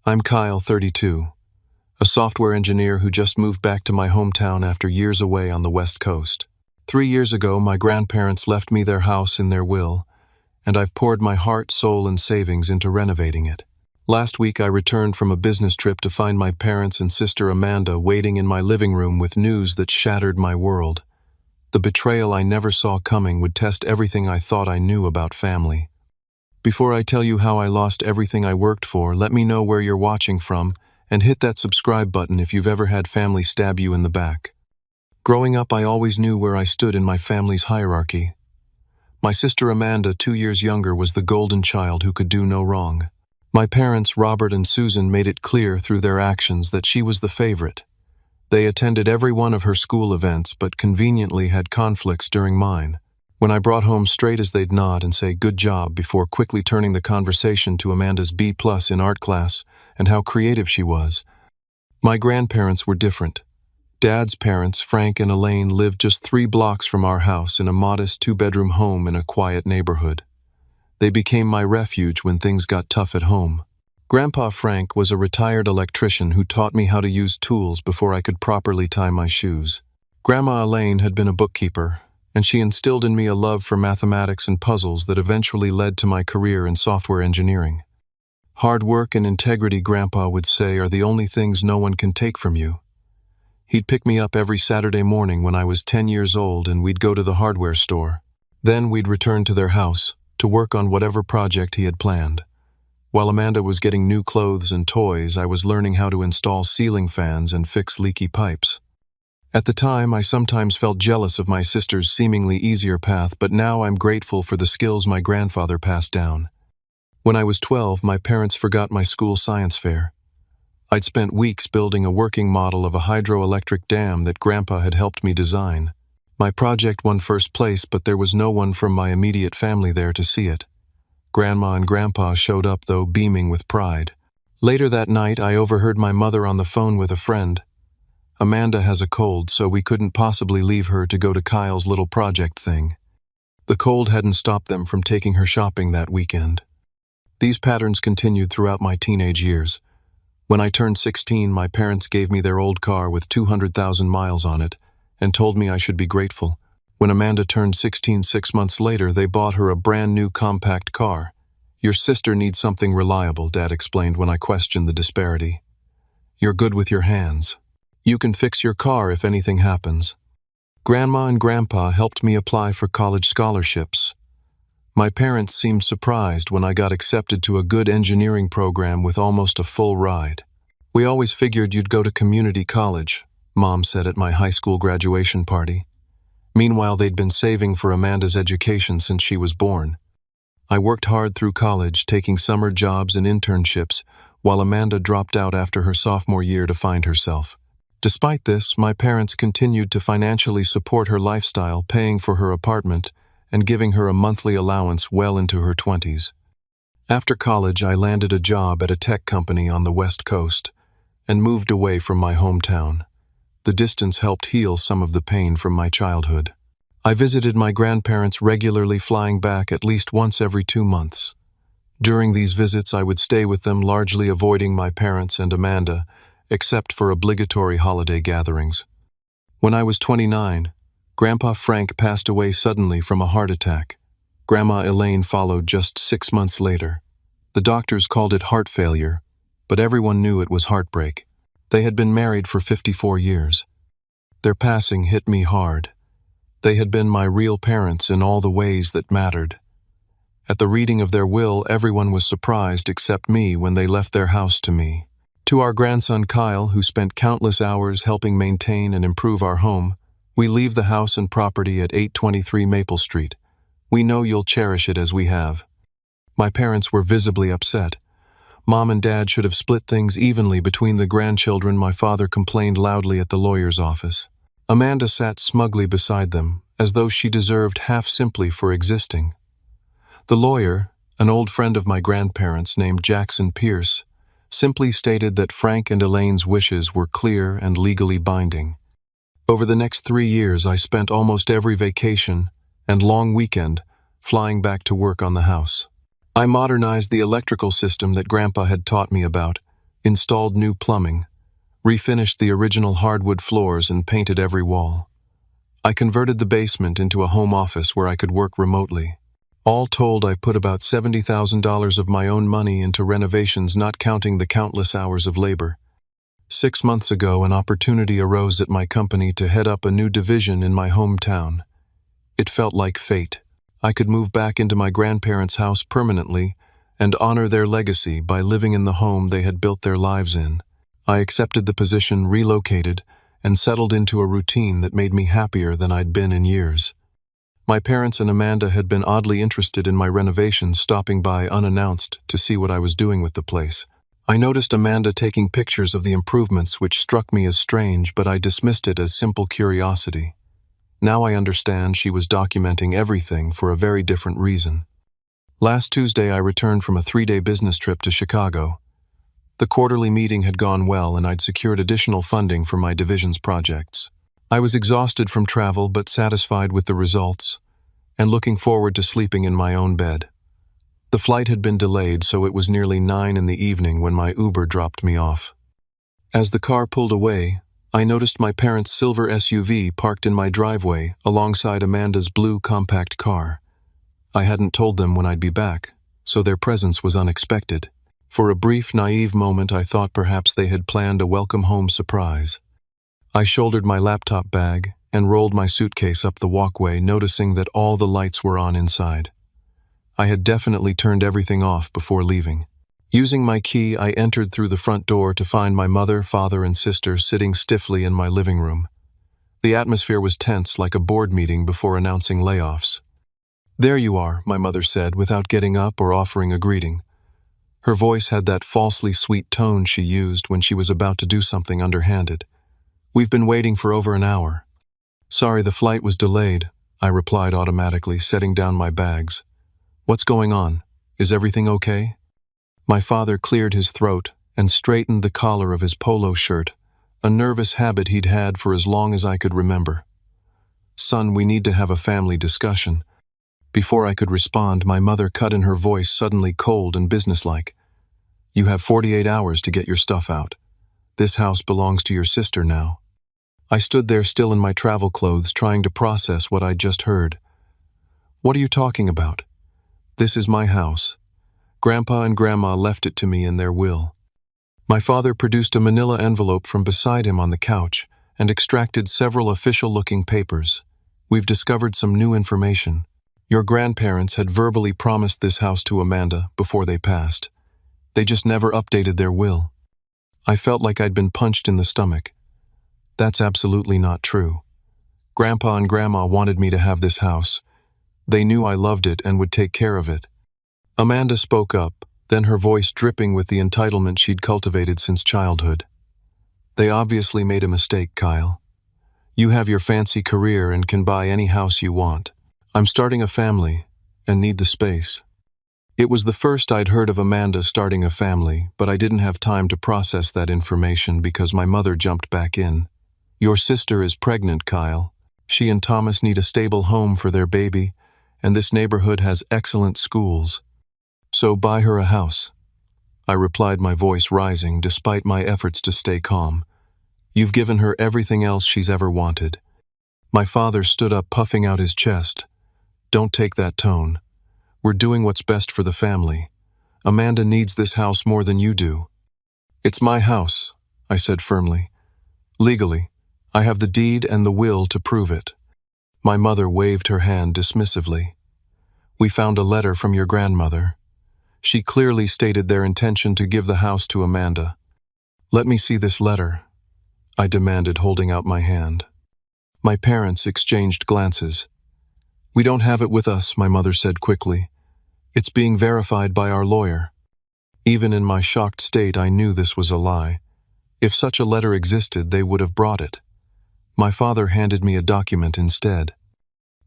I'm Kyle, 32, a software engineer who just moved back to my hometown after years away on the West Coast. 3 years ago, my grandparents left me their house in their will, and I've poured my heart, soul, and savings into renovating it. Last week, I returned from a business trip to find my parents and sister Amanda waiting in my living room with news that shattered my world. The betrayal I never saw coming would test everything I thought I knew about family. Before I tell you how I lost everything I worked for, let me know where you're watching from and hit that subscribe button if you've ever had family stab you in the back. Growing up, I always knew where I stood in my family's hierarchy. My sister Amanda, 2 years younger, was the golden child who could do no wrong. My parents, Robert and Susan, made it clear through their actions that she was the favorite. They attended every one of her school events, but conveniently had conflicts during mine. When I brought home straight as they'd nod and say good job before quickly turning the conversation to Amanda's B+ in art class and how creative she was. My grandparents were different. Dad's parents, Frank and Elaine, lived just 3 blocks from our house in a modest 2-bedroom home in a quiet neighborhood. They became my refuge when things got tough at home. Grandpa Frank was a retired electrician who taught me how to use tools before I could properly tie my shoes. Grandma Elaine had been a bookkeeper, and she instilled in me a love for mathematics and puzzles that eventually led to my career in software engineering. Hard work and integrity, Grandpa would say, are the only things no one can take from you. He'd pick me up every Saturday morning when I was 10 years old, and we'd go to the hardware store. Then we'd return to their house to work on whatever project he had planned. While Amanda was getting new clothes and toys, I was learning how to install ceiling fans and fix leaky pipes. At the time, I sometimes felt jealous of my sister's seemingly easier path, but now I'm grateful for the skills my grandfather passed down. When I was 12, my parents forgot my school science fair. I'd spent weeks building a working model of a hydroelectric dam that Grandpa had helped me design. My project won first place, but there was no one from my immediate family there to see it. Grandma and Grandpa showed up, though, beaming with pride. Later that night, I overheard my mother on the phone with a friend. Amanda has a cold, so we couldn't possibly leave her to go to Kyle's little project thing. The cold hadn't stopped them from taking her shopping that weekend. These patterns continued throughout my teenage years. When I turned 16, my parents gave me their old car with 200,000 miles on it and told me I should be grateful. When Amanda turned 16 6 months later, they bought her a brand new compact car. "Your sister needs something reliable," Dad explained when I questioned the disparity. "You're good with your hands. You can fix your car if anything happens." Grandma and Grandpa helped me apply for college scholarships. My parents seemed surprised when I got accepted to a good engineering program with almost a full ride. "We always figured you'd go to community college," Mom said at my high school graduation party. Meanwhile, they'd been saving for Amanda's education since she was born. I worked hard through college, taking summer jobs and internships, while Amanda dropped out after her sophomore year to find herself. Despite this, my parents continued to financially support her lifestyle, paying for her apartment and giving her a monthly allowance well into her 20s. After college, I landed a job at a tech company on the West Coast and moved away from my hometown. The distance helped heal some of the pain from my childhood. I visited my grandparents regularly, flying back at least once every 2 months. During these visits, I would stay with them, largely avoiding my parents and Amanda, except for obligatory holiday gatherings. When I was 29, Grandpa Frank passed away suddenly from a heart attack. Grandma Elaine followed just 6 months later. The doctors called it heart failure, but everyone knew it was heartbreak. They had been married for 54 years. Their passing hit me hard. They had been my real parents in all the ways that mattered. At the reading of their will, everyone was surprised except me when they left their house to me. To our grandson Kyle, who spent countless hours helping maintain and improve our home, we leave the house and property at 823 Maple Street. We know you'll cherish it as we have. My parents were visibly upset. Mom and Dad should have split things evenly between the grandchildren, my father complained loudly at the lawyer's office. Amanda sat smugly beside them, as though she deserved half simply for existing. The lawyer, an old friend of my grandparents named Jackson Pierce, simply stated that Frank and Elaine's wishes were clear and legally binding. Over the next 3 years, I spent almost every vacation and long weekend flying back to work on the house. I modernized the electrical system that Grandpa had taught me about, installed new plumbing, refinished the original hardwood floors, and painted every wall. I converted the basement into a home office where I could work remotely. All told, I put about $70,000 of my own money into renovations, not counting the countless hours of labor. 6 months ago, an opportunity arose at my company to head up a new division in my hometown. It felt like fate. I could move back into my grandparents' house permanently and honor their legacy by living in the home they had built their lives in. I accepted the position, relocated, and settled into a routine that made me happier than I'd been in years. My parents and Amanda had been oddly interested in my renovations, stopping by unannounced to see what I was doing with the place. I noticed Amanda taking pictures of the improvements, which struck me as strange, but I dismissed it as simple curiosity. Now I understand she was documenting everything for a very different reason. Last Tuesday, I returned from a 3-day business trip to Chicago. The quarterly meeting had gone well, and I'd secured additional funding for my division's projects. I was exhausted from travel, but satisfied with the results, and looking forward to sleeping in my own bed. The flight had been delayed, so it was nearly 9 in the evening when my Uber dropped me off. As the car pulled away, I noticed my parents' silver SUV parked in my driveway alongside Amanda's blue compact car. I hadn't told them when I'd be back, so their presence was unexpected. For a brief, naive moment, I thought perhaps they had planned a welcome-home surprise. I shouldered my laptop bag and rolled my suitcase up the walkway, noticing that all the lights were on inside. I had definitely turned everything off before leaving. Using my key, I entered through the front door to find my mother, father, and sister sitting stiffly in my living room. The atmosphere was tense, like a board meeting before announcing layoffs. "There you are," my mother said, without getting up or offering a greeting. Her voice had that falsely sweet tone she used when she was about to do something underhanded. "We've been waiting for over an hour." "Sorry, the flight was delayed," I replied automatically, setting down my bags. "What's going on? Is everything okay?" My father cleared his throat and straightened the collar of his polo shirt, a nervous habit he'd had for as long as I could remember. "Son, we need to have a family discussion." Before I could respond, my mother cut in, her voice suddenly cold and businesslike. "You have 48 hours to get your stuff out. This house belongs to your sister now." I stood there still in my travel clothes, trying to process what I'd just heard. "What are you talking about? This is my house. Grandpa and Grandma left it to me in their will." My father produced a manila envelope from beside him on the couch and extracted several official-looking papers. "We've discovered some new information. Your grandparents had verbally promised this house to Amanda before they passed. They just never updated their will." I felt like I'd been punched in the stomach. That's absolutely not true. Grandpa and Grandma wanted me to have this house. They knew I loved it and would take care of it. Amanda spoke up, then her voice dripping with the entitlement she'd cultivated since childhood. "They obviously made a mistake, Kyle. You have your fancy career and can buy any house you want. I'm starting a family and need the space." It was the first I'd heard of Amanda starting a family, but I didn't have time to process that information because my mother jumped back in. "Your sister is pregnant, Kyle. She and Thomas need a stable home for their baby, and this neighborhood has excellent schools. So buy her a house." I replied, my voice rising despite my efforts to stay calm. "You've given her everything else she's ever wanted." My father stood up, puffing out his chest. "Don't take that tone. We're doing what's best for the family. Amanda needs this house more than you do." "It's my house," I said firmly. "Legally, I have the deed and the will to prove it." My mother waved her hand dismissively. "We found a letter from your grandmother. She clearly stated their intention to give the house to Amanda." "Let me see this letter," I demanded, holding out my hand. My parents exchanged glances. "We don't have it with us," my mother said quickly. "It's being verified by our lawyer." Even in my shocked state, I knew this was a lie. If such a letter existed, they would have brought it. My father handed me a document instead.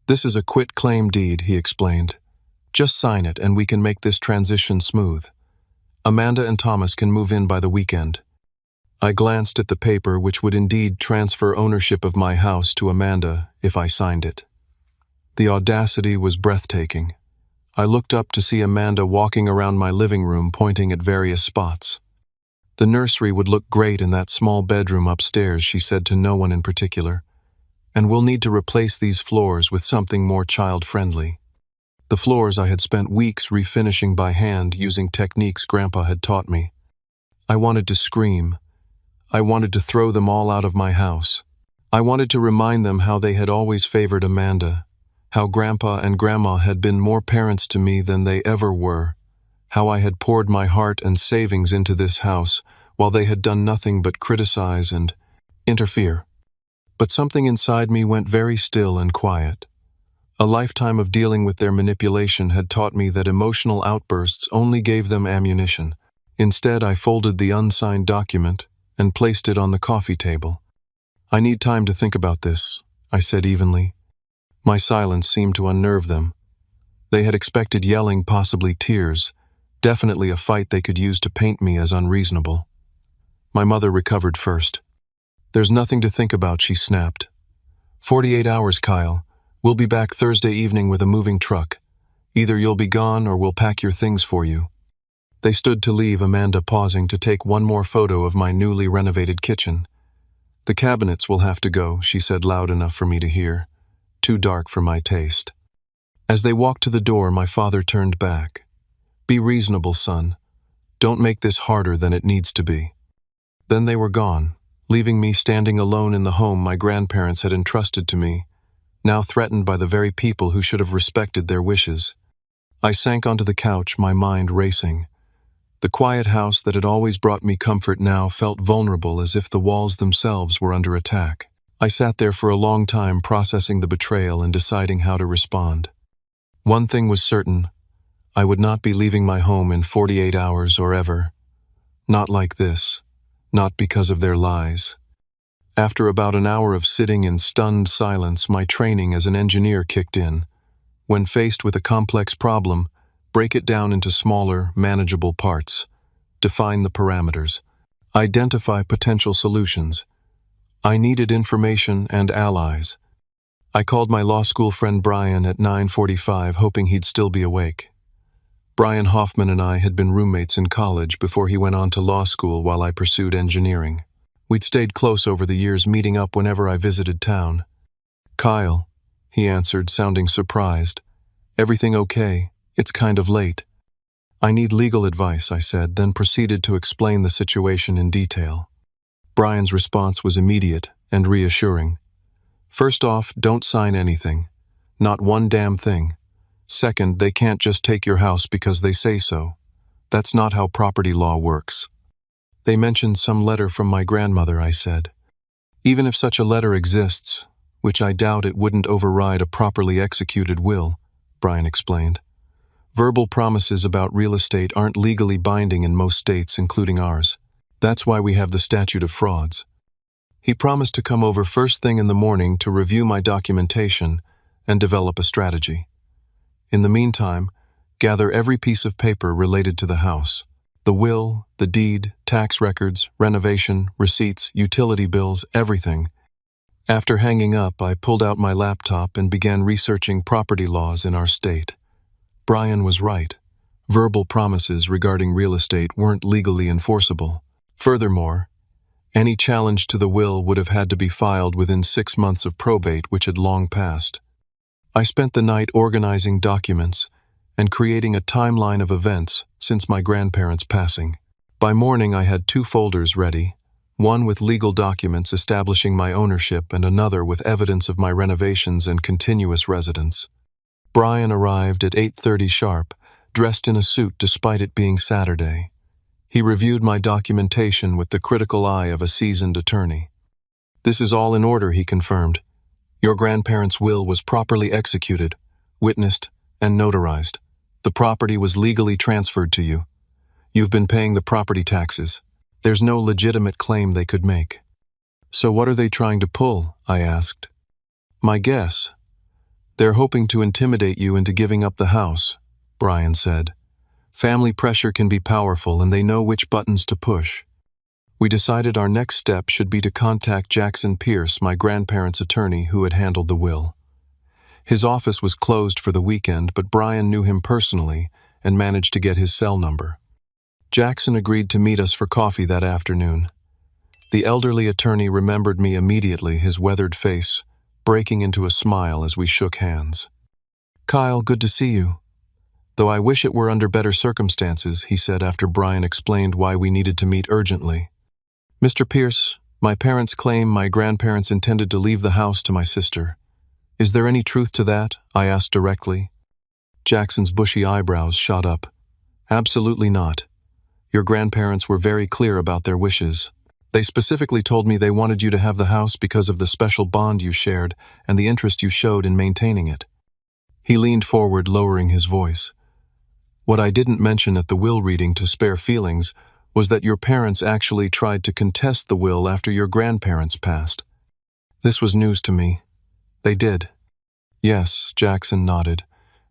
"This is a quit-claim deed," he explained. "Just sign it and we can make this transition smooth. Amanda and Thomas can move in by the weekend." I glanced at the paper, which would indeed transfer ownership of my house to Amanda if I signed it. The audacity was breathtaking. I looked up to see Amanda walking around my living room, pointing at various spots. The nursery would look great in that small bedroom upstairs, she said to no one in particular. And we'll need to replace these floors with something more child-friendly. The floors I had spent weeks refinishing by hand using techniques Grandpa had taught me. I wanted to scream. I wanted to throw them all out of my house. I wanted to remind them how they had always favored Amanda, how Grandpa and Grandma had been more parents to me than they ever were, how I had poured my heart and savings into this house while they had done nothing but criticize and interfere. But something inside me went very still and quiet. A lifetime of dealing with their manipulation had taught me that emotional outbursts only gave them ammunition. Instead, I folded the unsigned document and placed it on the coffee table. "I need time to think about this," I said evenly. My silence seemed to unnerve them. They had expected yelling, possibly tears, definitely a fight they could use to paint me as unreasonable. My mother recovered first. "There's nothing to think about," she snapped. 48 hours, Kyle. We'll be back Thursday evening with a moving truck. Either you'll be gone or we'll pack your things for you." They stood to leave, Amanda pausing to take one more photo of my newly renovated kitchen. "The cabinets will have to go," she said loud enough for me to hear. Too dark for my taste. As they walked to the door, my father turned back. "Be reasonable, son. Don't make this harder than it needs to be." Then they were gone, leaving me standing alone in the home my grandparents had entrusted to me, now threatened by the very people who should have respected their wishes. I sank onto the couch, my mind racing. The quiet house that had always brought me comfort now felt vulnerable, as if the walls themselves were under attack. I sat there for a long time, processing the betrayal and deciding how to respond. One thing was certain: I would not be leaving my home in 48 hours or ever. Not like this. Not because of their lies. After about an hour of sitting in stunned silence, my training as an engineer kicked in. When faced with a complex problem, break it down into smaller, manageable parts. Define the parameters. Identify potential solutions. I needed information and allies. I called my law school friend Brian at 9:45, hoping he'd still be awake. Brian Hoffman and I had been roommates in college before he went on to law school while I pursued engineering. We'd stayed close over the years, meeting up whenever I visited town. "Kyle," he answered, sounding surprised. "Everything okay? It's kind of late." "I need legal advice," I said, then proceeded to explain the situation in detail. Brian's response was immediate and reassuring. "First off, don't sign anything. Not one damn thing. Second, they can't just take your house because they say so. That's not how property law works." "They mentioned some letter from my grandmother," I said. "Even if such a letter exists, which I doubt, it wouldn't override a properly executed will," Brian explained. "Verbal promises about real estate aren't legally binding in most states, including ours. That's why we have the statute of frauds." He promised to come over first thing in the morning to review my documentation and develop a strategy. In the meantime, gather every piece of paper related to the house. The will, the deed, tax records, renovation, receipts, utility bills, everything. After hanging up, I pulled out my laptop and began researching property laws in our state. Brian was right. Verbal promises regarding real estate weren't legally enforceable. Furthermore, any challenge to the will would have had to be filed within 6 months of probate, which had long passed. I spent the night organizing documents and creating a timeline of events since my grandparents' passing. By morning, I had 2 folders ready, one with legal documents establishing my ownership and another with evidence of my renovations and continuous residence. Brian arrived at 8:30 sharp, dressed in a suit despite it being Saturday. He reviewed my documentation with the critical eye of a seasoned attorney. "This is all in order," he confirmed. "Your grandparents' will was properly executed, witnessed, and notarized. The property was legally transferred to you. You've been paying the property taxes. There's no legitimate claim they could make." "So what are they trying to pull?" I asked. "My guess. They're hoping to intimidate you into giving up the house," Brian said. "Family pressure can be powerful, and they know which buttons to push." We decided our next step should be to contact Jackson Pierce, my grandparents' attorney who had handled the will. His office was closed for the weekend, but Brian knew him personally and managed to get his cell number. Jackson agreed to meet us for coffee that afternoon. The elderly attorney remembered me immediately, his weathered face breaking into a smile as we shook hands. "Kyle, good to see you. Though I wish it were under better circumstances," he said after Brian explained why we needed to meet urgently. "Mr. Pierce, my parents claim my grandparents intended to leave the house to my sister. Is there any truth to that?" I asked directly. Jackson's bushy eyebrows shot up. "Absolutely not. Your grandparents were very clear about their wishes. They specifically told me they wanted you to have the house because of the special bond you shared and the interest you showed in maintaining it." He leaned forward, lowering his voice. "What I didn't mention at the will reading to spare feelings was that your parents actually tried to contest the will after your grandparents passed. This was news to me." "They did?" "Yes," Jackson nodded.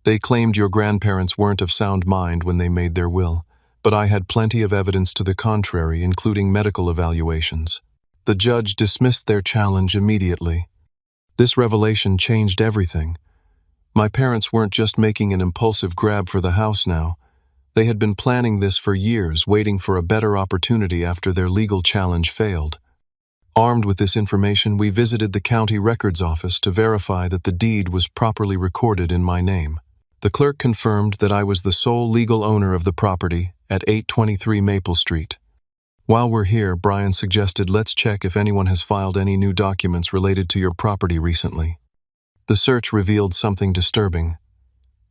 "They claimed your grandparents weren't of sound mind when they made their will, but I had plenty of evidence to the contrary, including medical evaluations." The judge dismissed their challenge immediately. This revelation changed everything. My parents weren't just making an impulsive grab for the house now. They had been planning this for years, waiting for a better opportunity after their legal challenge failed. Armed with this information, we visited the county records office to verify that the deed was properly recorded in my name. The clerk confirmed that I was the sole legal owner of the property at 823 Maple Street. While we're here, Brian suggested let's check if anyone has filed any new documents related to your property recently. The search revealed something disturbing.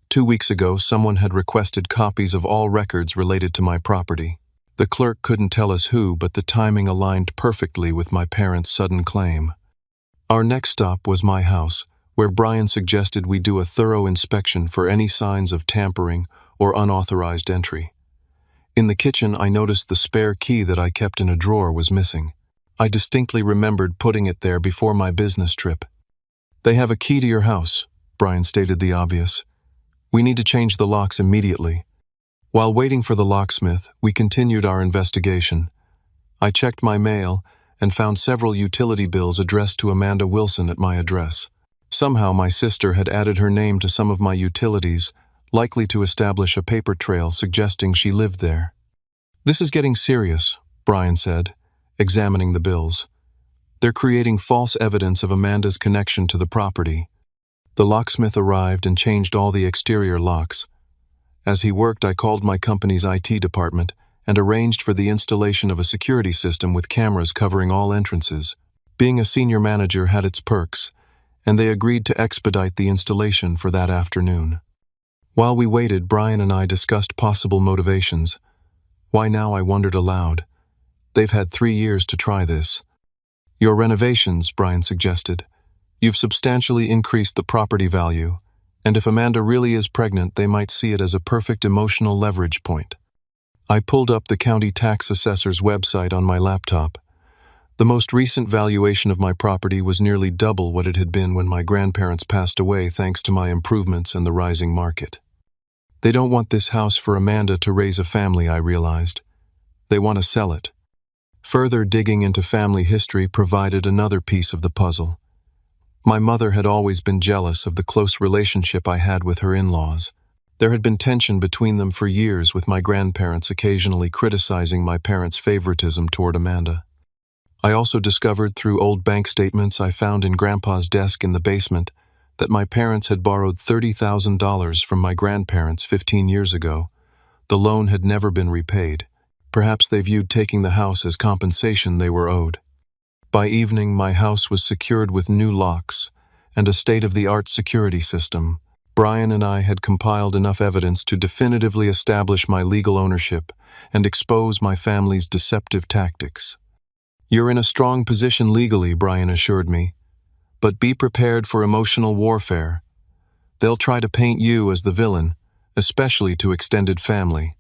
2 weeks ago, someone had requested copies of all records related to my property. The clerk couldn't tell us who, but the timing aligned perfectly with my parents' sudden claim. Our next stop was my house, where Brian suggested we do a thorough inspection for any signs of tampering or unauthorized entry. In the kitchen, I noticed the spare key that I kept in a drawer was missing. I distinctly remembered putting it there before my business trip. "They have a key to your house," Brian stated the obvious. "We need to change the locks immediately." While waiting for the locksmith, we continued our investigation. I checked my mail and found several utility bills addressed to Amanda Wilson at my address. Somehow my sister had added her name to some of my utilities, likely to establish a paper trail suggesting she lived there. "This is getting serious," Brian said, examining the bills. "They're creating false evidence of Amanda's connection to the property." The locksmith arrived and changed all the exterior locks. As he worked, I called my company's IT department and arranged for the installation of a security system with cameras covering all entrances. Being a senior manager had its perks, and they agreed to expedite the installation for that afternoon. While we waited, Brian and I discussed possible motivations. Why now, I wondered aloud. They've had 3 years to try this. "Your renovations," Brian suggested. "You've substantially increased the property value, and if Amanda really is pregnant, they might see it as a perfect emotional leverage point." I pulled up the county tax assessor's website on my laptop. The most recent valuation of my property was nearly double what it had been when my grandparents passed away, thanks to my improvements and the rising market. They don't want this house for Amanda to raise a family, I realized. They want to sell it. Further digging into family history provided another piece of the puzzle. My mother had always been jealous of the close relationship I had with her in-laws. There had been tension between them for years, with my grandparents occasionally criticizing my parents' favoritism toward Amanda. I also discovered through old bank statements I found in Grandpa's desk in the basement that my parents had borrowed $30,000 from my grandparents 15 years ago. The loan had never been repaid. Perhaps they viewed taking the house as compensation they were owed. By evening, my house was secured with new locks and a state-of-the-art security system. Brian and I had compiled enough evidence to definitively establish my legal ownership and expose my family's deceptive tactics. "You're in a strong position legally," Brian assured me, "but be prepared for emotional warfare. They'll try to paint you as the villain, especially to extended family."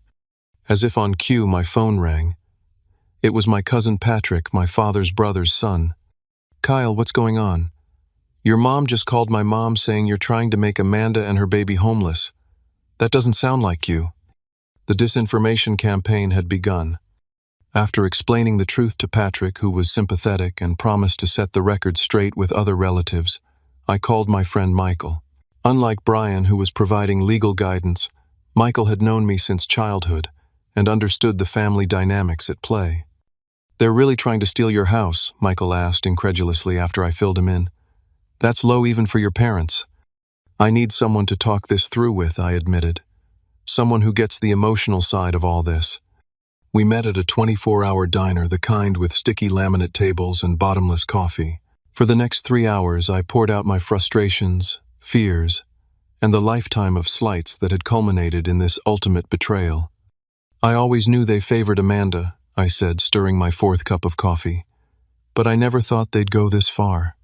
As if on cue, my phone rang. It was my cousin Patrick, my father's brother's son. "Kyle, what's going on? Your mom just called my mom saying you're trying to make Amanda and her baby homeless. That doesn't sound like you." The disinformation campaign had begun. After explaining the truth to Patrick, who was sympathetic and promised to set the record straight with other relatives, I called my friend Michael. Unlike Brian, who was providing legal guidance, Michael had known me since childhood and understood the family dynamics at play. "They're really trying to steal your house?" Michael asked incredulously after I filled him in. "That's low even for your parents." "I need someone to talk this through with," I admitted. "Someone who gets the emotional side of all this." We met at a 24-hour diner, the kind with sticky laminate tables and bottomless coffee. For the next 3 hours, I poured out my frustrations, fears, and the lifetime of slights that had culminated in this ultimate betrayal. "I always knew they favored Amanda," I said, stirring my 4th cup of coffee. "But I never thought they'd go this far."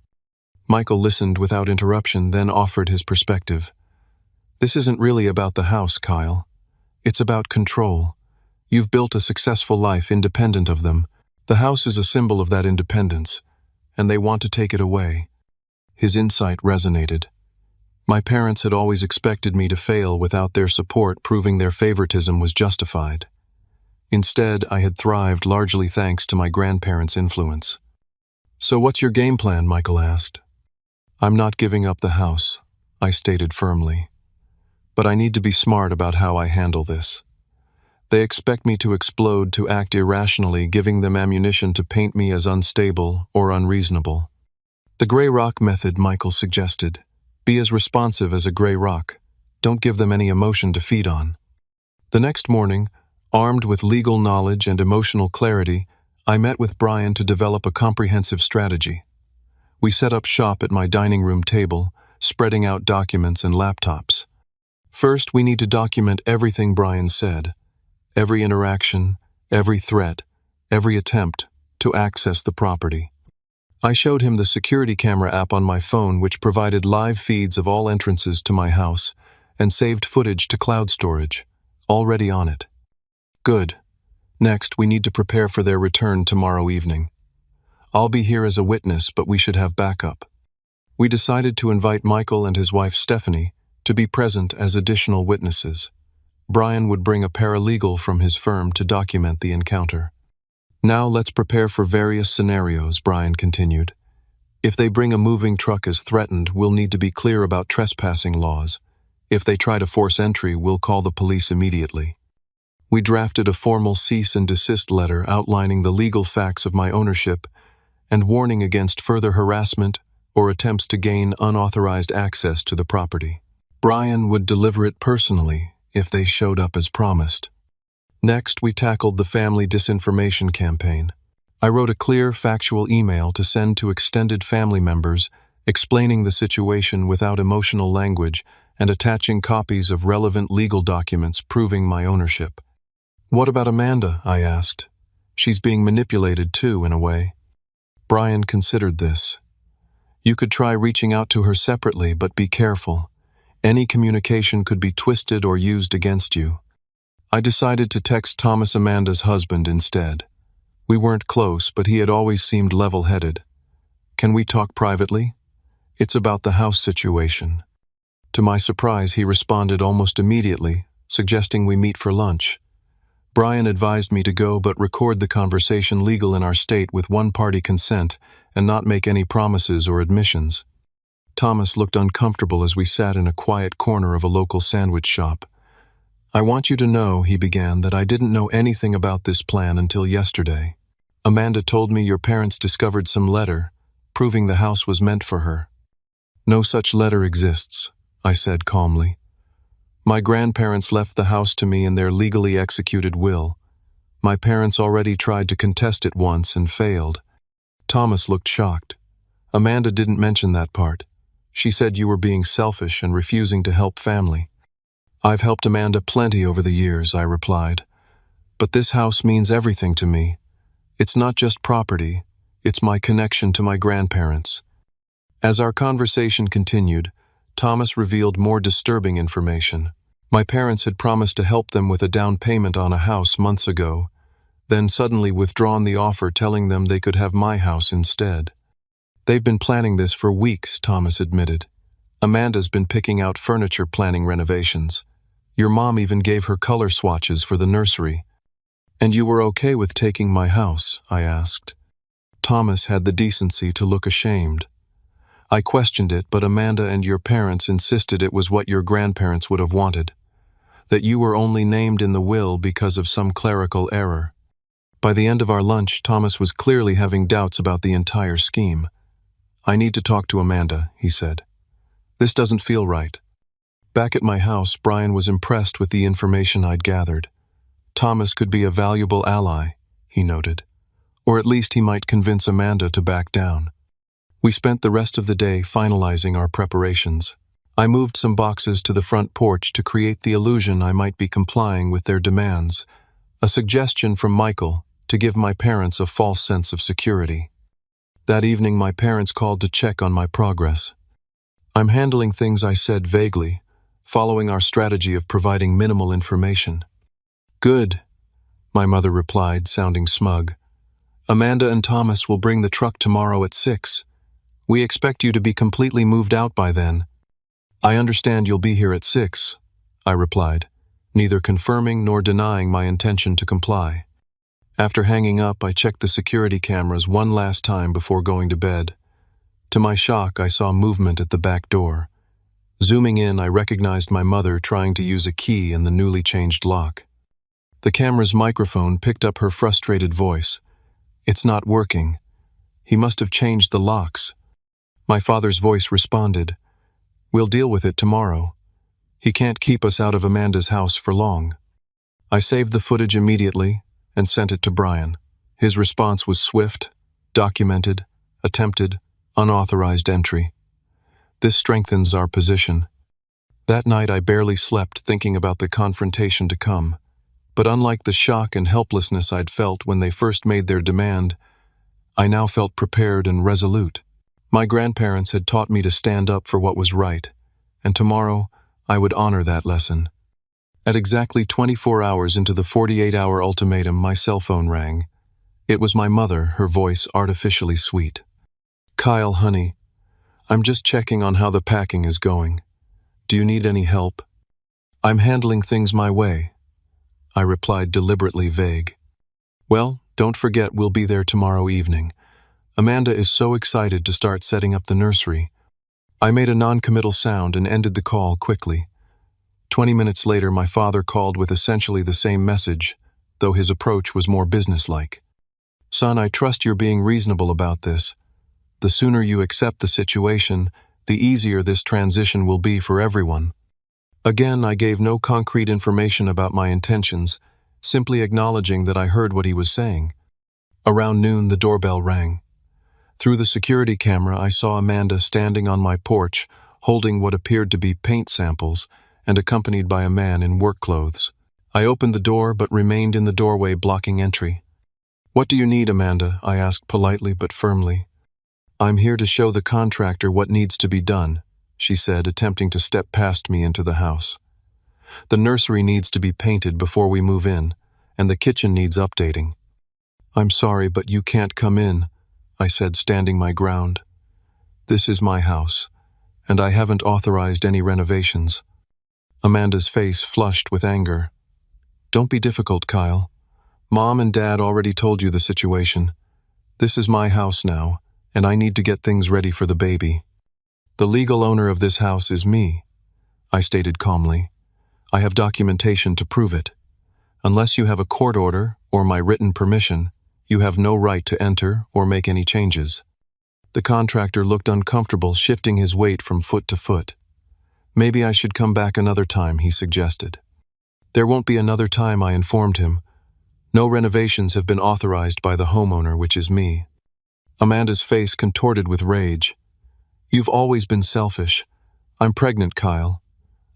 Michael listened without interruption, then offered his perspective. "This isn't really about the house, Kyle. It's about control. You've built a successful life independent of them. The house is a symbol of that independence, and they want to take it away." His insight resonated. My parents had always expected me to fail without their support, proving their favoritism was justified. Instead, I had thrived largely thanks to my grandparents' influence. "So what's your game plan?" Michael asked. "I'm not giving up the house," I stated firmly. "But I need to be smart about how I handle this. They expect me to explode, to act irrationally, giving them ammunition to paint me as unstable or unreasonable." "The gray rock method," Michael suggested. "Be as responsive as a gray rock. Don't give them any emotion to feed on." The next morning, armed with legal knowledge and emotional clarity, I met with Brian to develop a comprehensive strategy. We set up shop at my dining room table, spreading out documents and laptops. "First, we need to document everything Brian said. Every interaction, every threat, every attempt to access the property." I showed him the security camera app on my phone, which provided live feeds of all entrances to my house and saved footage to cloud storage, already on it. "Good. Next, we need to prepare for their return tomorrow evening. I'll be here as a witness, but we should have backup." We decided to invite Michael and his wife Stephanie to be present as additional witnesses. Brian would bring a paralegal from his firm to document the encounter. "Now let's prepare for various scenarios," Brian continued. "If they bring a moving truck as threatened, we'll need to be clear about trespassing laws. If they try to force entry, we'll call the police immediately." We drafted a formal cease and desist letter outlining the legal facts of my ownership and warning against further harassment or attempts to gain unauthorized access to the property. Brian would deliver it personally if they showed up as promised. Next, we tackled the family disinformation campaign. I wrote a clear, factual email to send to extended family members, explaining the situation without emotional language and attaching copies of relevant legal documents proving my ownership. "What about Amanda?" I asked. "She's being manipulated too, in a way." Brian considered this. "You could try reaching out to her separately, but be careful. Any communication could be twisted or used against you." I decided to text Thomas, Amanda's husband, instead. We weren't close, but he had always seemed level-headed. "Can we talk privately? It's about the house situation." To my surprise, he responded almost immediately, suggesting we meet for lunch. Brian advised me to go but record the conversation legal in our state with one-party consent and not make any promises or admissions. Thomas looked uncomfortable as we sat in a quiet corner of a local sandwich shop. "I want you to know," he began, "that I didn't know anything about this plan until yesterday. Amanda told me your parents discovered some letter, proving the house was meant for her." "No such letter exists," I said calmly. "My grandparents left the house to me in their legally executed will. My parents already tried to contest it once and failed." Thomas looked shocked. "Amanda didn't mention that part. She said you were being selfish and refusing to help family." "I've helped Amanda plenty over the years," I replied. "But this house means everything to me. It's not just property, it's my connection to my grandparents." As our conversation continued, Thomas revealed more disturbing information. My parents had promised to help them with a down payment on a house months ago, then suddenly withdrawn the offer, telling them they could have my house instead. "They've been planning this for weeks," Thomas admitted. "Amanda's been picking out furniture, planning renovations. Your mom even gave her color swatches for the nursery." "And you were okay with taking my house?" I asked. Thomas had the decency to look ashamed. "I questioned it, but Amanda and your parents insisted it was what your grandparents would have wanted. that you were only named in the will because of some clerical error. By the end of our lunch, Thomas was clearly having doubts about the entire scheme. "I need to talk to Amanda," he said. "This doesn't feel right." Back at my house, Brian was impressed with the information I'd gathered. Thomas could be a valuable ally, he noted. Or at least he might convince Amanda to back down. We spent the rest of the day finalizing our preparations. I moved some boxes to the front porch to create the illusion I might be complying with their demands, a suggestion from Michael to give my parents a false sense of security. That evening, my parents called to check on my progress. "I'm handling things," I said vaguely, following our strategy of providing minimal information. "Good," my mother replied, sounding smug. "Amanda and Thomas will bring the truck tomorrow at 6. We expect you to be completely moved out by then." "I understand you'll be here at 6, I replied, neither confirming nor denying my intention to comply. After hanging up, I checked the security cameras one last time before going to bed. To my shock, I saw movement at the back door. Zooming in, I recognized my mother trying to use a key in the newly changed lock. The camera's microphone picked up her frustrated voice. "It's not working. He must have changed the locks." My father's voice responded, "We'll deal with it tomorrow. He can't keep us out of Amanda's house for long." I saved the footage immediately and sent it to Brian. His response was swift, documented, attempted, unauthorized entry. This strengthens our position. That night I barely slept thinking about the confrontation to come. But unlike the shock and helplessness I'd felt when they first made their demand, I now felt prepared and resolute. My grandparents had taught me to stand up for what was right, and tomorrow I would honor that lesson. At exactly 24 hours into the 48-hour ultimatum, my cell phone rang. It was my mother, her voice artificially sweet. "Kyle, honey, I'm just checking on how the packing is going. Do you need any help?" "I'm handling things my way," I replied, deliberately vague. "Well, don't forget we'll be there tomorrow evening. Amanda is so excited to start setting up the nursery." I made a non-committal sound and ended the call quickly. 20 minutes later, my father called with essentially the same message, though his approach was more businesslike. "Son, I trust you're being reasonable about this. The sooner you accept the situation, the easier this transition will be for everyone." Again, I gave no concrete information about my intentions, simply acknowledging that I heard what he was saying. Around noon, the doorbell rang. Through the security camera, I saw Amanda standing on my porch, holding what appeared to be paint samples, and accompanied by a man in work clothes. I opened the door but remained in the doorway, blocking entry. "What do you need, Amanda?" I asked politely but firmly. "I'm here to show the contractor what needs to be done," she said, attempting to step past me into the house. "The nursery needs to be painted before we move in, and the kitchen needs updating." "I'm sorry, but you can't come in," I said, standing my ground. "This is my house, and I haven't authorized any renovations." Amanda's face flushed with anger. "Don't be difficult, Kyle. Mom and Dad already told you the situation. This is my house now, and I need to get things ready for the baby. The legal owner of this house is me," I stated calmly. "I have documentation to prove it. Unless you have a court order or my written permission, you have no right to enter or make any changes." The contractor looked uncomfortable, shifting his weight from foot to foot. "Maybe I should come back another time," he suggested. "There won't be another time," I informed him. "No renovations have been authorized by the homeowner, which is me." Amanda's face contorted with rage. "You've always been selfish. I'm pregnant, Kyle.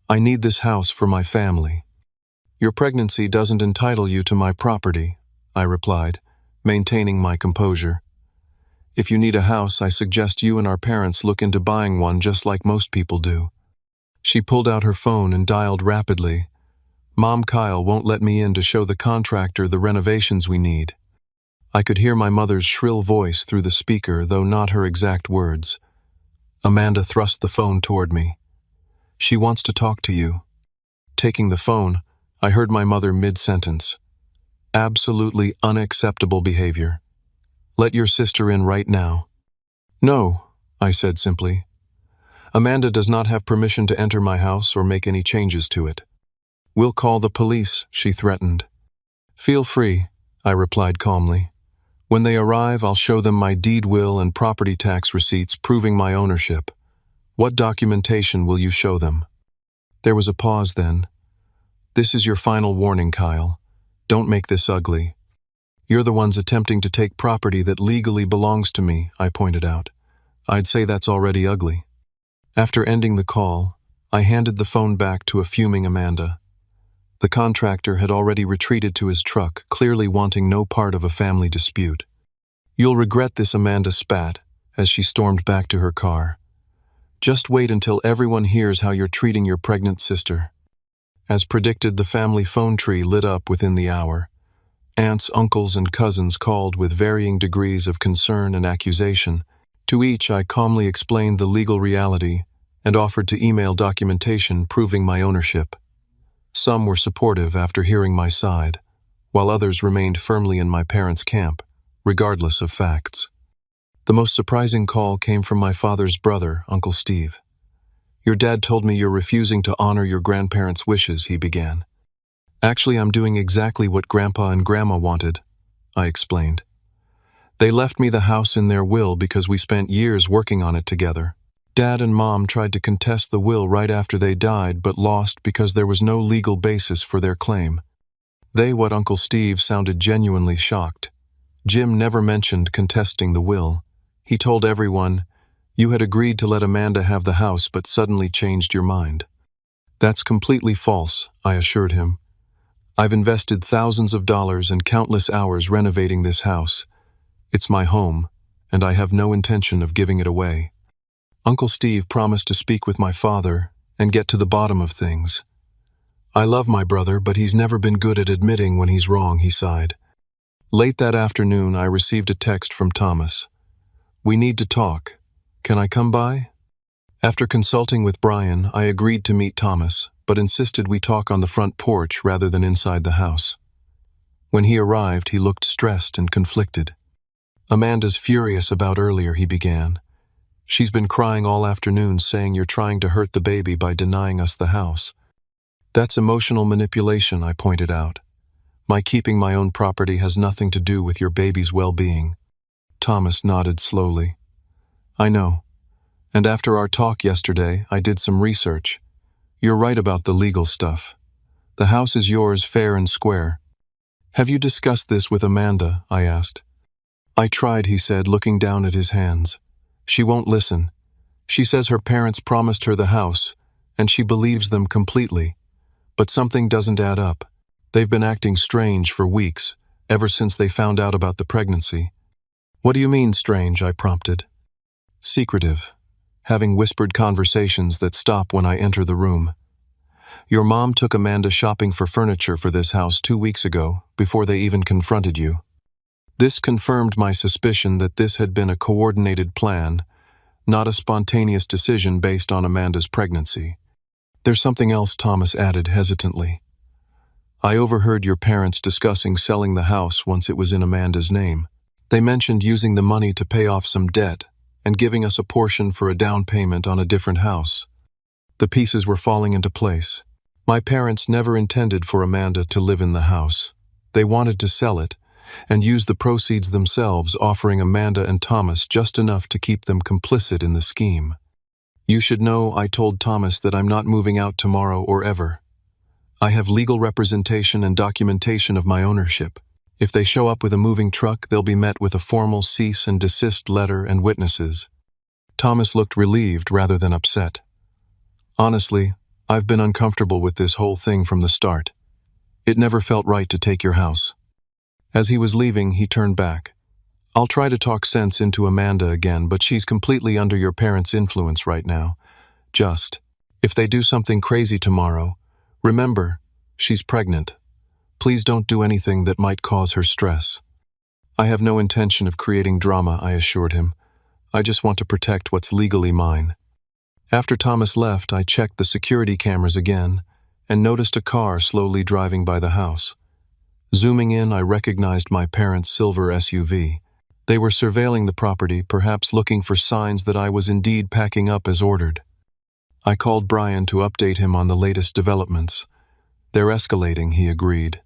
I need this house for my family." "Your pregnancy doesn't entitle you to my property," I replied, maintaining my composure. "If you need a house, I suggest you and our parents look into buying one just like most people do." She pulled out her phone and dialed rapidly. "Mom, Kyle won't let me in to show the contractor the renovations we need." I could hear my mother's shrill voice through the speaker, though not her exact words. Amanda thrust the phone toward me. "She wants to talk to you." Taking the phone, I heard my mother mid-sentence. "Absolutely unacceptable behavior. Let your sister in right now." "No," I said simply. "Amanda does not have permission to enter my house or make any changes to it." "We'll call the police," she threatened. "Feel free," I replied calmly. "When they arrive, I'll show them my deed will and property tax receipts proving my ownership. What documentation will you show them?" There was a pause then. "This is your final warning, Kyle. Don't make this ugly. You're the ones attempting to take property that legally belongs to me," I pointed out. "I'd say that's already ugly." After ending the call, I handed the phone back to a fuming Amanda. The contractor had already retreated to his truck, clearly wanting no part of a family dispute. "You'll regret this," Amanda spat as she stormed back to her car. "Just wait until everyone hears how you're treating your pregnant sister." As predicted, the family phone tree lit up within the hour. Aunts, uncles, and cousins called with varying degrees of concern and accusation. To each, I calmly explained the legal reality and offered to email documentation proving my ownership. Some were supportive after hearing my side, while others remained firmly in my parents' camp, regardless of facts. The most surprising call came from my father's brother, Uncle Steve. "Your dad told me you're refusing to honor your grandparents' wishes," he began. "Actually, I'm doing exactly what Grandpa and Grandma wanted," I explained. "They left me the house in their will because we spent years working on it together. Dad and Mom tried to contest the will right after they died but lost because there was no legal basis for their claim." What Uncle Steve sounded genuinely shocked. Jim never mentioned contesting the will. He told everyone, "You had agreed to let Amanda have the house but suddenly changed your mind." "That's completely false," I assured him. "I've invested thousands of dollars and countless hours renovating this house. It's my home, and I have no intention of giving it away." Uncle Steve promised to speak with my father and get to the bottom of things. "I love my brother, but he's never been good at admitting when he's wrong," he sighed. Late that afternoon, I received a text from Thomas. "We need to talk. Can I come by?" After consulting with Brian, I agreed to meet Thomas, but insisted we talk on the front porch rather than inside the house. When he arrived, he looked stressed and conflicted. "Amanda's furious about earlier," he began. "She's been crying all afternoon saying you're trying to hurt the baby by denying us the house." "That's emotional manipulation," I pointed out. "My keeping my own property has nothing to do with your baby's well-being." Thomas nodded slowly. "I know. And after our talk yesterday, I did some research. You're right about the legal stuff. The house is yours fair and square." "Have you discussed this with Amanda?" I asked. "I tried," he said, looking down at his hands. "She won't listen. She says her parents promised her the house, and she believes them completely. But something doesn't add up. They've been acting strange for weeks, ever since they found out about the pregnancy." "What do you mean strange?" I prompted. "Secretive. Having whispered conversations that stop when I enter the room. Your mom took Amanda shopping for furniture for this house 2 weeks ago, before they even confronted you." This confirmed my suspicion that this had been a coordinated plan, not a spontaneous decision based on Amanda's pregnancy. "There's something else," Thomas added hesitantly. "I overheard your parents discussing selling the house once it was in Amanda's name. They mentioned using the money to pay off some debt and giving us a portion for a down payment on a different house." The pieces were falling into place. My parents never intended for Amanda to live in the house. They wanted to sell it and use the proceeds themselves, offering Amanda and Thomas just enough to keep them complicit in the scheme. "You should know," I told Thomas, "that I'm not moving out tomorrow or ever. I have legal representation and documentation of my ownership. If they show up with a moving truck, they'll be met with a formal cease and desist letter and witnesses." Thomas looked relieved rather than upset. "Honestly, I've been uncomfortable with this whole thing from the start. It never felt right to take your house." As he was leaving, he turned back. "I'll try to talk sense into Amanda again, but she's completely under your parents' influence right now. If they do something crazy tomorrow, remember, she's pregnant. Please don't do anything that might cause her stress." "I have no intention of creating drama," I assured him. "I just want to protect what's legally mine." After Thomas left, I checked the security cameras again and noticed a car slowly driving by the house. Zooming in, I recognized my parents' silver SUV. They were surveilling the property, perhaps looking for signs that I was indeed packing up as ordered. I called Brian to update him on the latest developments. They're escalating, he agreed.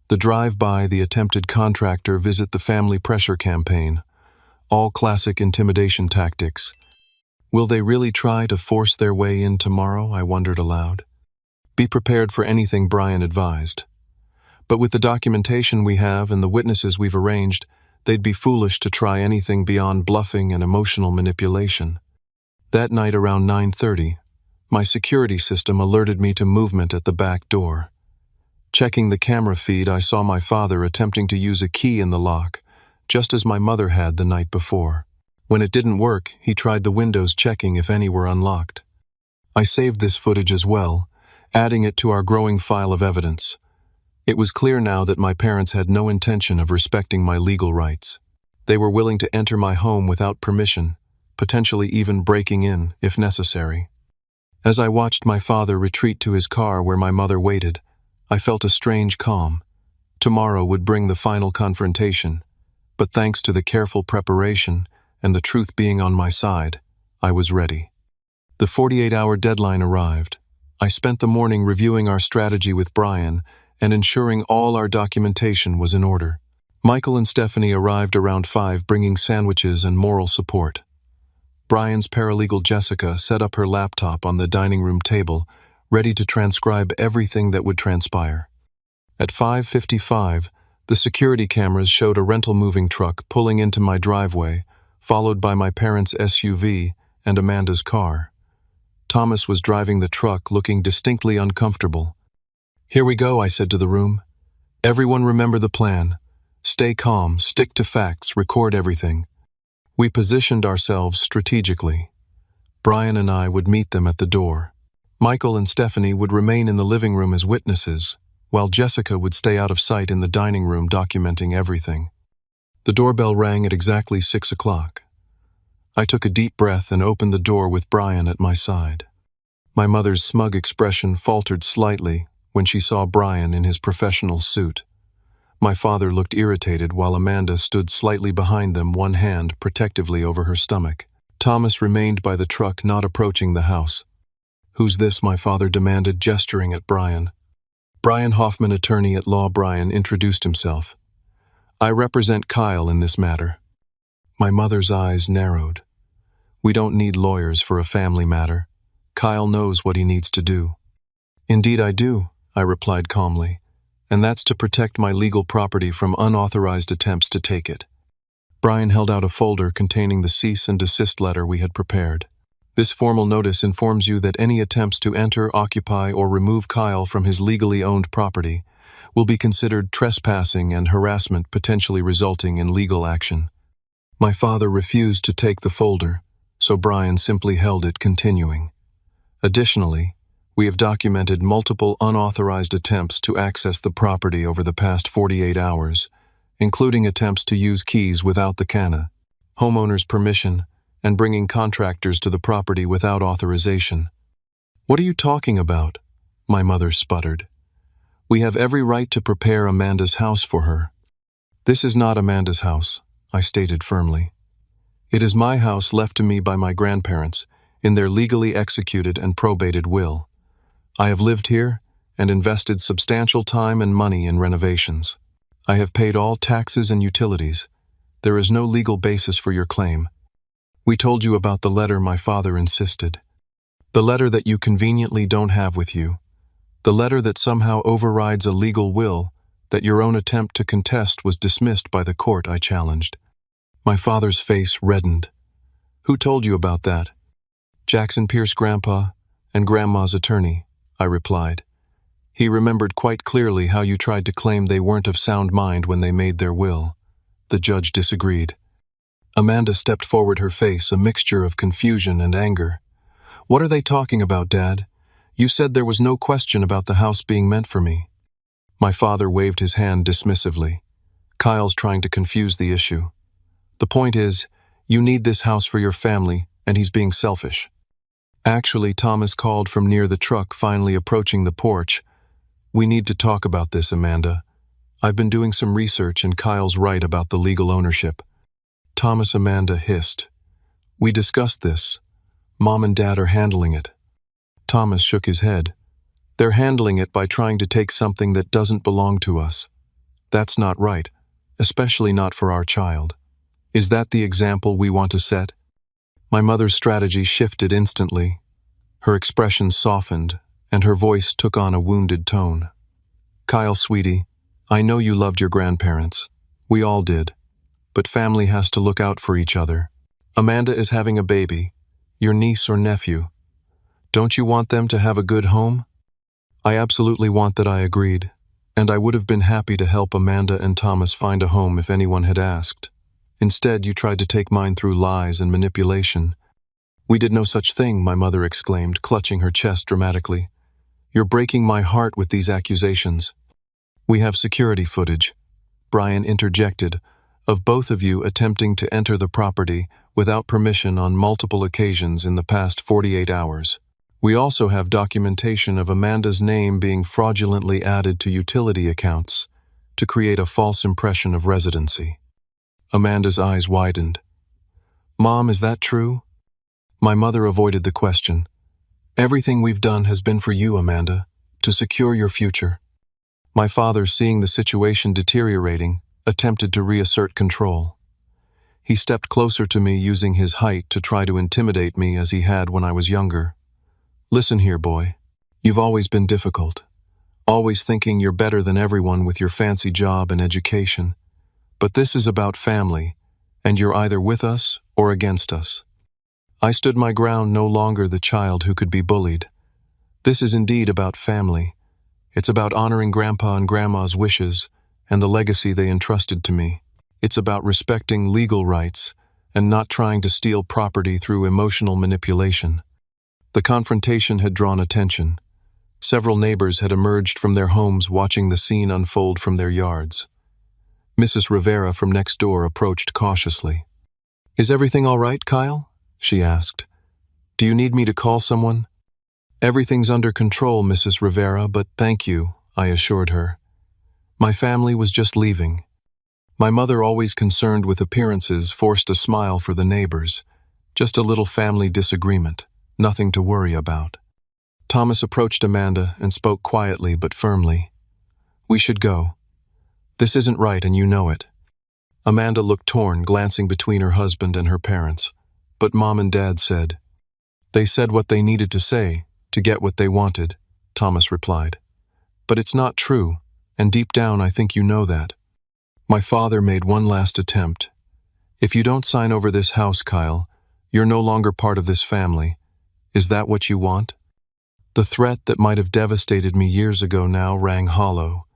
The drive-by, the attempted contractor visit, the family pressure campaign. All classic intimidation tactics. Will they really try to force their way in tomorrow? I wondered aloud. Be prepared for anything, Brian advised. But with the documentation we have and the witnesses we've arranged, they'd be foolish to try anything beyond bluffing and emotional manipulation. That night around 9:30, my security system alerted me to movement at the back door. Checking the camera feed, I saw my father attempting to use a key in the lock, just as my mother had the night before. When it didn't work, he tried the windows, checking if any were unlocked. I saved this footage as well, adding it to our growing file of evidence. It was clear now that my parents had no intention of respecting my legal rights. They were willing to enter my home without permission, potentially even breaking in, if necessary. As I watched my father retreat to his car where my mother waited, I felt a strange calm. Tomorrow would bring the final confrontation, but thanks to the careful preparation and the truth being on my side, I was ready. The 48-hour deadline arrived. I spent the morning reviewing our strategy with Brian and ensuring all our documentation was in order. Michael and Stephanie arrived around 5, bringing sandwiches and moral support. Brian's paralegal Jessica set up her laptop on the dining room table, ready to transcribe everything that would transpire. At 5:55, the security cameras showed a rental moving truck pulling into my driveway, followed by my parents' SUV and Amanda's car. Thomas was driving the truck, looking distinctly uncomfortable. "Here we go," I said to the room. "Everyone remember the plan. Stay calm, stick to facts, record everything." We positioned ourselves strategically. Brian and I would meet them at the door. Michael and Stephanie would remain in the living room as witnesses, while Jessica would stay out of sight in the dining room documenting everything. The doorbell rang at exactly 6 o'clock. I took a deep breath and opened the door with Brian at my side. My mother's smug expression faltered slightly when she saw Brian in his professional suit. My father looked irritated while Amanda stood slightly behind them, one hand protectively over her stomach. Thomas remained by the truck, not approaching the house. "Who's this?" my father demanded, gesturing at Brian. "Brian Hoffman, attorney at law." Brian introduced himself. "I represent Kyle in this matter." My mother's eyes narrowed. "We don't need lawyers for a family matter. Kyle knows what he needs to do." "Indeed I do," I replied calmly, "and that's to protect my legal property from unauthorized attempts to take it." Brian held out a folder containing the cease and desist letter we had prepared. "This formal notice informs you that any attempts to enter, occupy, or remove Kyle from his legally owned property will be considered trespassing and harassment, potentially resulting in legal action." My father refused to take the folder, so Brian simply held it, continuing. "Additionally, we have documented multiple unauthorized attempts to access the property over the past 48 hours, including attempts to use keys without the CANA, homeowner's permission, and bringing contractors to the property without authorization." "What are you talking about?" my mother sputtered. "We have every right to prepare Amanda's house for her." "This is not Amanda's house," I stated firmly. "It is my house left to me by my grandparents in their legally executed and probated will. I have lived here and invested substantial time and money in renovations. I have paid all taxes and utilities. There is no legal basis for your claim." "We told you about the letter," my father insisted. "The letter that you conveniently don't have with you. The letter that somehow overrides a legal will that your own attempt to contest was dismissed by the court," I challenged. My father's face reddened. "Who told you about that?" "Jackson Pierce, Grandpa, and Grandma's attorney," I replied. "He remembered quite clearly how you tried to claim they weren't of sound mind when they made their will." The judge disagreed. Amanda stepped forward, her face a mixture of confusion and anger. "What are they talking about, Dad? You said there was no question about the house being meant for me." My father waved his hand dismissively. "Kyle's trying to confuse the issue. The point is, you need this house for your family, and he's being selfish." "Actually," Thomas called from near the truck, finally approaching the porch, "we need to talk about this, Amanda. I've been doing some research, and Kyle's right about the legal ownership." "Thomas," Amanda hissed. "We discussed this. Mom and Dad are handling it." Thomas shook his head. They're handling it by trying to take something that doesn't belong to us. That's not right, especially not for our child. Is that the example we want to set? My mother's strategy shifted instantly. Her expression softened, and her voice took on a wounded tone. Kyle, sweetie, I know you loved your grandparents. We all did. But family has to look out for each other. Amanda is having a baby, your niece or nephew. Don't you want them to have a good home? I absolutely want that, I agreed, and I would have been happy to help Amanda and Thomas find a home if anyone had asked. Instead, you tried to take mine through lies and manipulation. We did no such thing, my mother exclaimed, clutching her chest dramatically. You're breaking my heart with these accusations. We have security footage, Brian interjected, of both of you attempting to enter the property without permission on multiple occasions in the past 48 hours. We also have documentation of Amanda's name being fraudulently added to utility accounts to create a false impression of residency. Amanda's eyes widened. Mom, is that true? My mother avoided the question. Everything we've done has been for you, Amanda, to secure your future. My father, seeing the situation deteriorating, attempted to reassert control. He stepped closer to me, using his height to try to intimidate me as he had when I was younger. Listen here, boy. You've always been difficult, always thinking you're better than everyone with your fancy job and education. But this is about family, and you're either with us or against us. I stood my ground, no longer the child who could be bullied. This is indeed about family. It's about honoring Grandpa and Grandma's wishes and the legacy they entrusted to me. It's about respecting legal rights and not trying to steal property through emotional manipulation. The confrontation had drawn attention. Several neighbors had emerged from their homes, watching the scene unfold from their yards. Mrs. Rivera from next door approached cautiously. Is everything all right, Kyle? She asked. Do you need me to call someone? Everything's under control, Mrs. Rivera, but thank you, I assured her. My family was just leaving. My mother, always concerned with appearances, forced a smile for the neighbors. Just a little family disagreement, nothing to worry about. Thomas approached Amanda and spoke quietly but firmly. We should go. This isn't right, and you know it. Amanda looked torn, glancing between her husband and her parents. But Mom and Dad said. They said what they needed to say to get what they wanted, Thomas replied. But it's not true, and deep down I think you know that. My father made one last attempt. If you don't sign over this house, Kyle, you're no longer part of this family. Is that what you want? The threat that might have devastated me years ago now rang hollow.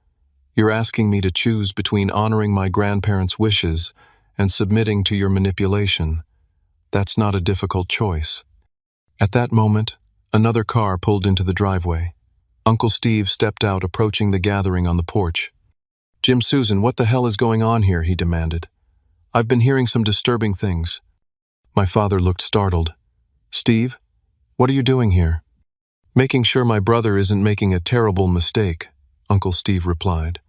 You're asking me to choose between honoring my grandparents' wishes and submitting to your manipulation. That's not a difficult choice. At that moment, another car pulled into the driveway. Uncle Steve stepped out, approaching the gathering on the porch. Jim, Susan, what the hell is going on here? He demanded. I've been hearing some disturbing things. My father looked startled. Steve, what are you doing here? Making sure my brother isn't making a terrible mistake, Uncle Steve replied.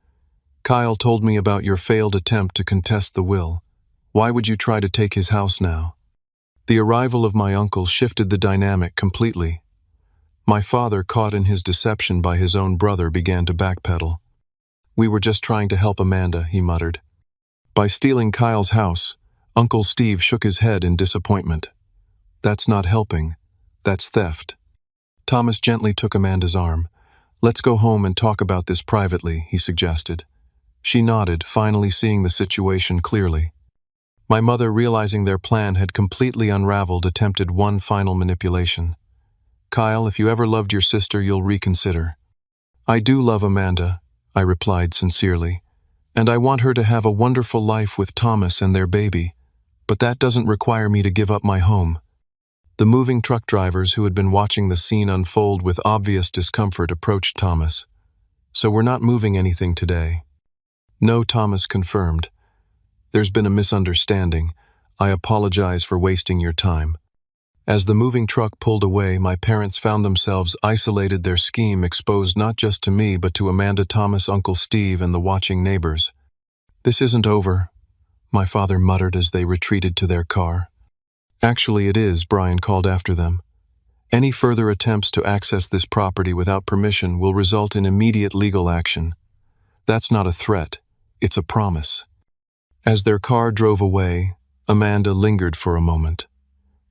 Kyle told me about your failed attempt to contest the will. Why would you try to take his house now? The arrival of my uncle shifted the dynamic completely. My father, caught in his deception by his own brother, began to backpedal. We were just trying to help Amanda, he muttered. By stealing Kyle's house, Uncle Steve shook his head in disappointment. That's not helping. That's theft. Thomas gently took Amanda's arm. Let's go home and talk about this privately, he suggested. She nodded, finally seeing the situation clearly. My mother, realizing their plan had completely unraveled, attempted one final manipulation. Kyle, if you ever loved your sister, you'll reconsider. I do love Amanda, I replied sincerely, and I want her to have a wonderful life with Thomas and their baby, but that doesn't require me to give up my home. The moving truck drivers, who had been watching the scene unfold with obvious discomfort, approached Thomas. So we're not moving anything today? No, Thomas confirmed. There's been a misunderstanding. I apologize for wasting your time. As the moving truck pulled away, my parents found themselves isolated, their scheme exposed not just to me but to Amanda, Thomas, Uncle Steve, and the watching neighbors. This isn't over, my father muttered as they retreated to their car. Actually, it is, Brian called after them. Any further attempts to access this property without permission will result in immediate legal action. That's not a threat, it's a promise. As their car drove away, Amanda lingered for a moment.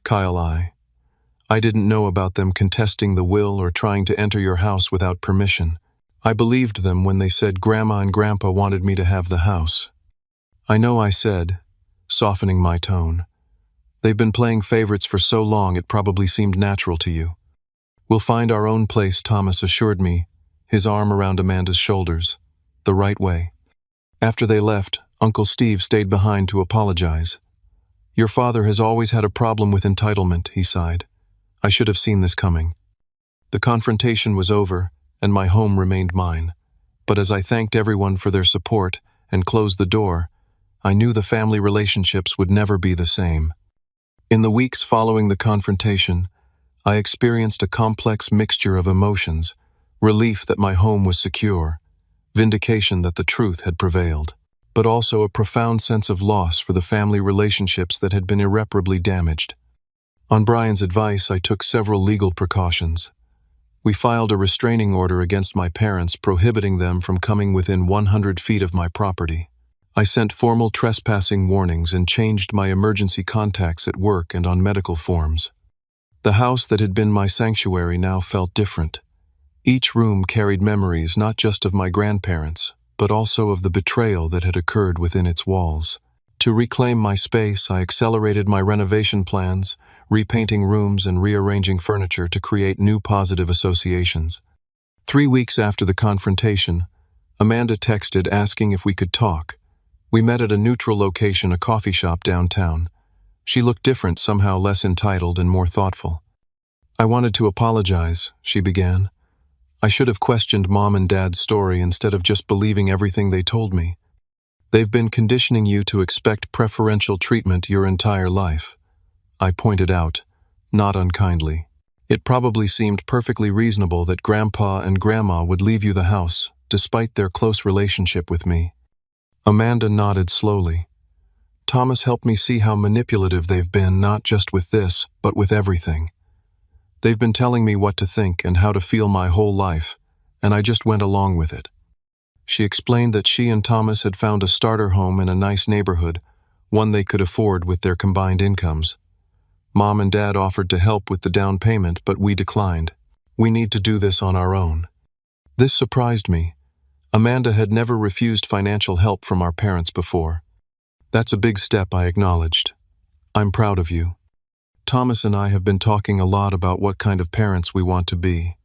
Kyle, I didn't know about them contesting the will or trying to enter your house without permission. I believed them when they said Grandma and Grandpa wanted me to have the house. I know, I said, softening my tone. They've been playing favorites for so long it probably seemed natural to you. We'll find our own place, Thomas assured me, his arm around Amanda's shoulders. The right way. After they left, Uncle Steve stayed behind to apologize. Your father has always had a problem with entitlement, he sighed. I should have seen this coming. The confrontation was over, and my home remained mine. But as I thanked everyone for their support and closed the door, I knew the family relationships would never be the same. In the weeks following the confrontation, I experienced a complex mixture of emotions, relief that my home was secure, vindication that the truth had prevailed, but also a profound sense of loss for the family relationships that had been irreparably damaged. On Brian's advice, I took several legal precautions. We filed a restraining order against my parents prohibiting them from coming within 100 feet of my property. I sent formal trespassing warnings and changed my emergency contacts at work and on medical forms. The house that had been my sanctuary now felt different. Each room carried memories not just of my grandparents, but also of the betrayal that had occurred within its walls. To reclaim my space, I accelerated my renovation plans, repainting rooms and rearranging furniture to create new positive associations. 3 weeks after the confrontation, Amanda texted asking if we could talk. We met at a neutral location, a coffee shop downtown. She looked different, somehow less entitled and more thoughtful. I wanted to apologize, she began. I should have questioned Mom and Dad's story instead of just believing everything they told me. They've been conditioning you to expect preferential treatment your entire life. I pointed out, not unkindly. It probably seemed perfectly reasonable that Grandpa and Grandma would leave you the house, despite their close relationship with me. Amanda nodded slowly. Thomas helped me see how manipulative they've been, not just with this, but with everything. They've been telling me what to think and how to feel my whole life, and I just went along with it. She explained that she and Thomas had found a starter home in a nice neighborhood, one they could afford with their combined incomes. Mom and Dad offered to help with the down payment, but we declined. We need to do this on our own. This surprised me. Amanda had never refused financial help from our parents before. That's a big step, I acknowledged. I'm proud of you. Thomas and I have been talking a lot about what kind of parents we want to be.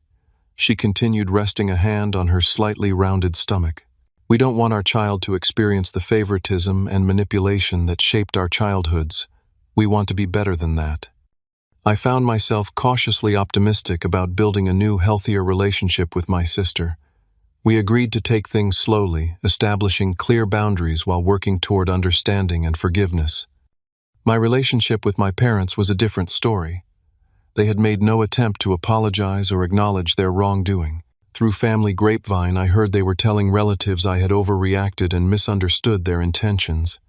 She continued, resting a hand on her slightly rounded stomach. We don't want our child to experience the favoritism and manipulation that shaped our childhoods. We want to be better than that. I found myself cautiously optimistic about building a new, healthier relationship with my sister. We agreed to take things slowly, establishing clear boundaries while working toward understanding and forgiveness. My relationship with my parents was a different story. They had made no attempt to apologize or acknowledge their wrongdoing. Through family grapevine, I heard they were telling relatives I had overreacted and misunderstood their intentions.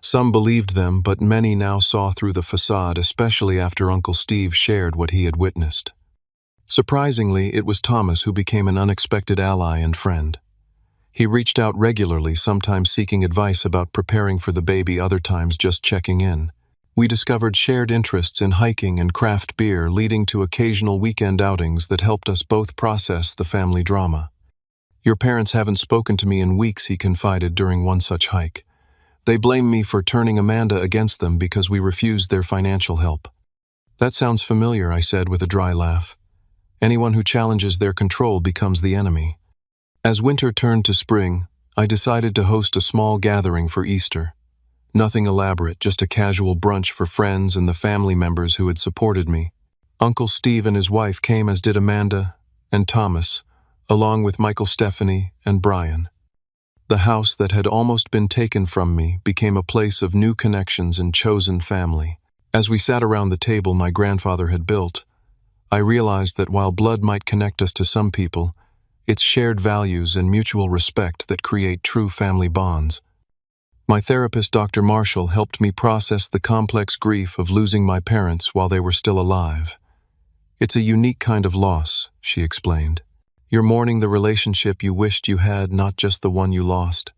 Some believed them, but many now saw through the facade, especially after Uncle Steve shared what he had witnessed. Surprisingly, it was Thomas who became an unexpected ally and friend. He reached out regularly, sometimes seeking advice about preparing for the baby, other times just checking in. We discovered shared interests in hiking and craft beer, leading to occasional weekend outings that helped us both process the family drama. Your parents haven't spoken to me in weeks, he confided during one such hike. They blame me for turning Amanda against them because we refused their financial help. That sounds familiar, I said with a dry laugh. Anyone who challenges their control becomes the enemy. As winter turned to spring, I decided to host a small gathering for Easter. Nothing elaborate, just a casual brunch for friends and the family members who had supported me. Uncle Steve and his wife came, as did Amanda and Thomas, along with Michael, Stephanie, and Brian. The house that had almost been taken from me became a place of new connections and chosen family. As we sat around the table my grandfather had built, I realized that while blood might connect us to some people, it's shared values and mutual respect that create true family bonds. My therapist, Dr. Marshall, helped me process the complex grief of losing my parents while they were still alive. It's a unique kind of loss, she explained. You're mourning the relationship you wished you had, not just the one you lost.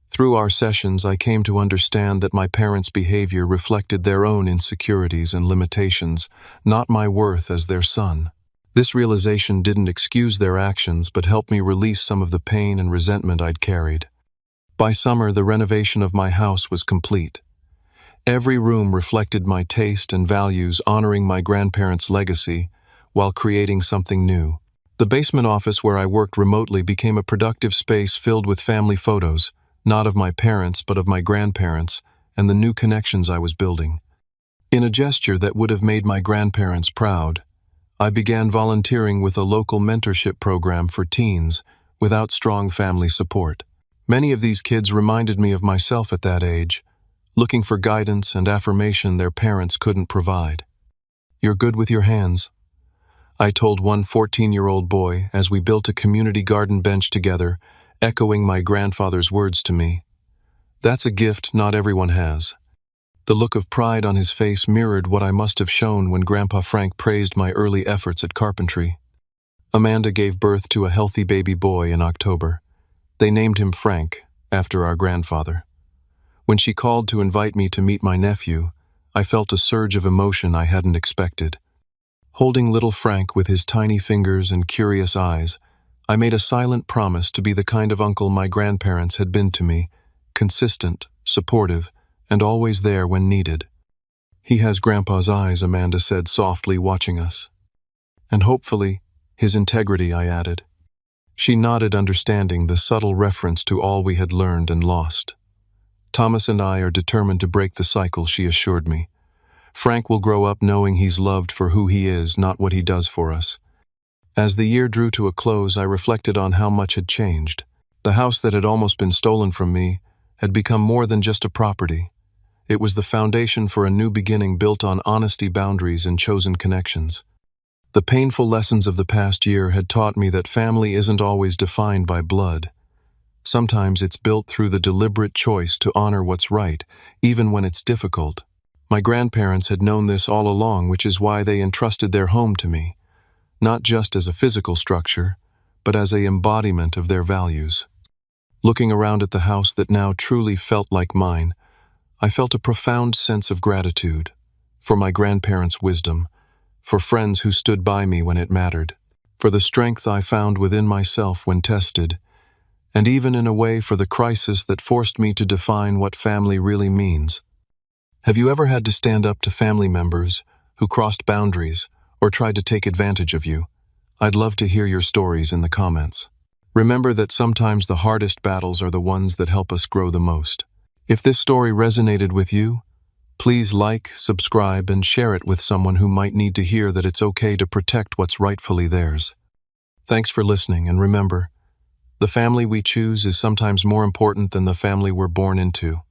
Through our sessions, I came to understand that my parents' behavior reflected their own insecurities and limitations, not my worth as their son. This realization didn't excuse their actions, but helped me release some of the pain and resentment I'd carried. By summer, the renovation of my house was complete. Every room reflected my taste and values, honoring my grandparents' legacy while creating something new. The basement office where I worked remotely became a productive space filled with family photos, not of my parents but of my grandparents and the new connections I was building. In a gesture that would have made my grandparents proud, I began volunteering with a local mentorship program for teens without strong family support. Many of these kids reminded me of myself at that age, looking for guidance and affirmation their parents couldn't provide. "You're good with your hands," I told one 14-year-old boy as we built a community garden bench together, echoing my grandfather's words to me. That's a gift not everyone has. The look of pride on his face mirrored what I must have shown when Grandpa Frank praised my early efforts at carpentry. Amanda gave birth to a healthy baby boy in October. They named him Frank, after our grandfather. When she called to invite me to meet my nephew, I felt a surge of emotion I hadn't expected. Holding little Frank with his tiny fingers and curious eyes, I made a silent promise to be the kind of uncle my grandparents had been to me, consistent, supportive, and always there when needed. "He has Grandpa's eyes," Amanda said softly, watching us. "And hopefully, his integrity," I added. She nodded, understanding the subtle reference to all we had learned and lost. "Thomas and I are determined to break the cycle," she assured me. "Frank will grow up knowing he's loved for who he is, not what he does for us." As the year drew to a close, I reflected on how much had changed. The house that had almost been stolen from me had become more than just a property. It was the foundation for a new beginning built on honesty, boundaries, and chosen connections. The painful lessons of the past year had taught me that family isn't always defined by blood. Sometimes it's built through the deliberate choice to honor what's right, even when it's difficult. My grandparents had known this all along, which is why they entrusted their home to me, not just as a physical structure, but as an embodiment of their values. Looking around at the house that now truly felt like mine, I felt a profound sense of gratitude for my grandparents' wisdom, for friends who stood by me when it mattered, for the strength I found within myself when tested, and even in a way for the crisis that forced me to define what family really means. Have you ever had to stand up to family members who crossed boundaries or tried to take advantage of you? I'd love to hear your stories in the comments. Remember that sometimes the hardest battles are the ones that help us grow the most. If this story resonated with you, please like, subscribe, and share it with someone who might need to hear that it's okay to protect what's rightfully theirs. Thanks for listening, and remember, the family we choose is sometimes more important than the family we're born into.